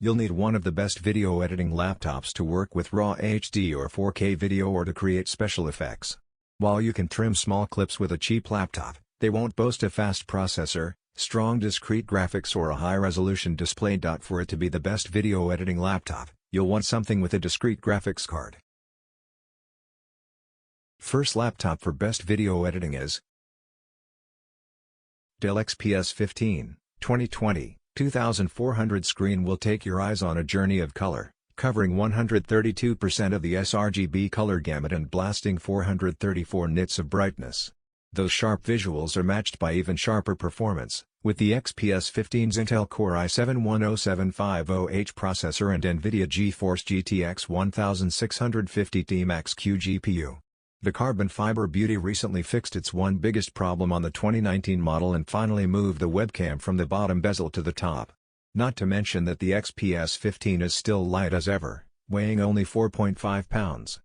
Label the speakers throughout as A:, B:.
A: You'll need one of the best video editing laptops to work with raw HD or 4K video or to create special effects. While you can trim small clips with a cheap laptop, they won't boast a fast processor, strong discrete graphics or a high-resolution display. For it to be the best video editing laptop, you'll want something with a discrete graphics card. First laptop for best video editing is Dell XPS 15, 2020. 2400 screen will take your eyes on a journey of color, covering 132% of the sRGB color gamut and blasting 434 nits of brightness. Those sharp visuals are matched by even sharper performance, with the XPS 15's Intel Core i7-10750H processor and Nvidia GeForce GTX 1650Ti Max-Q GPU. The carbon fiber beauty recently fixed its one biggest problem on the 2019 model and finally moved the webcam from the bottom bezel to the top. Not to mention that the XPS 15 is still light as ever, weighing only 4.5 pounds.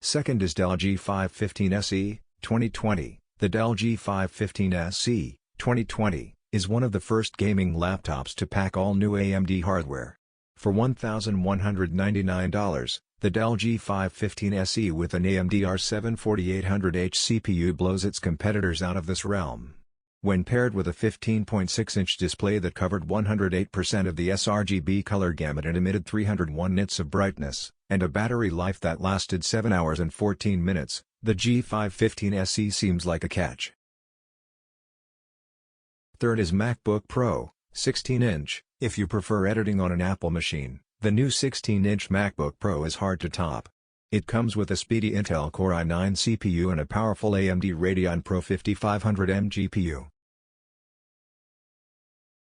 A: Second is Dell G515 SE, 2020. The Dell G515 SE, 2020, is one of the first gaming laptops to pack all new AMD hardware. For $1,199, the Dell G515 SE with an AMD R7 4800H CPU blows its competitors out of this realm. When paired with a 15.6-inch display that covered 108% of the sRGB color gamut and emitted 301 nits of brightness, and a battery life that lasted 7 hours and 14 minutes, the G515 SE seems like a catch. Third is MacBook Pro, 16-inch. If you prefer editing on an Apple machine, the new 16-inch MacBook Pro is hard to top. It comes with a speedy Intel Core i9 CPU and a powerful AMD Radeon Pro 5500M GPU.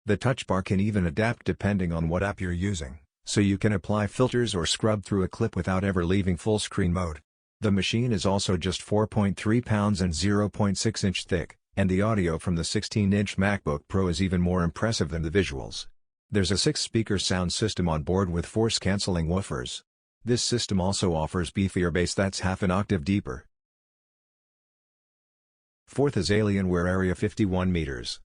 A: The touch bar can even adapt depending on what app you're using, so you can apply filters or scrub through a clip without ever leaving full screen mode. The machine is also just 4.3 pounds and 0.6 inch thick, and the audio from the 16-inch MacBook Pro is even more impressive than the visuals. There's a 6-speaker sound system on board with force-canceling woofers. This system also offers beefier bass that's half an octave deeper. Fourth is Alienware Area 51 meters.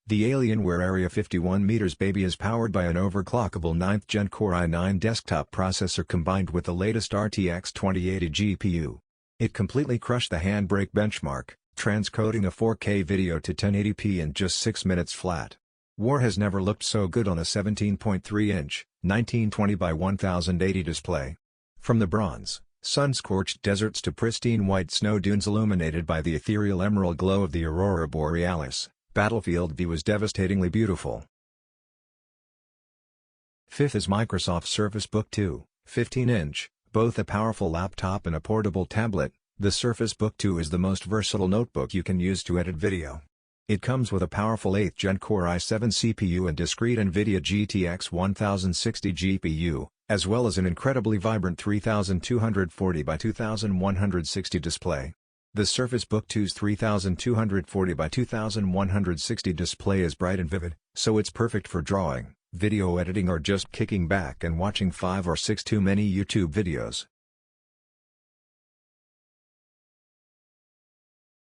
A: The Alienware Area 51 meters baby is powered by an overclockable 9th Gen Core i9 desktop processor combined with the latest RTX 2080 GPU. It completely crushed the Handbrake benchmark, transcoding a 4K video to 1080p in just 6 minutes flat. War has never looked so good on a 17.3-inch, 1920 by 1080 display. From the bronze, sun-scorched deserts to pristine white snow dunes illuminated by the ethereal emerald glow of the aurora borealis, Battlefield V was devastatingly beautiful. Fifth is Microsoft Surface Book 2, 15-inch, both a powerful laptop and a portable tablet. The Surface Book 2 is the most versatile notebook you can use to edit video. It comes with a powerful 8th Gen Core i7 CPU and discrete Nvidia GTX 1060 GPU, as well as an incredibly vibrant 3240 by 2160 display. The Surface Book 2's 3240 by 2160 display is bright and vivid, so it's perfect for drawing, video editing or just kicking back and watching 5 or 6 too many YouTube videos.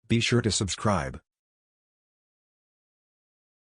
A: Be sure to subscribe.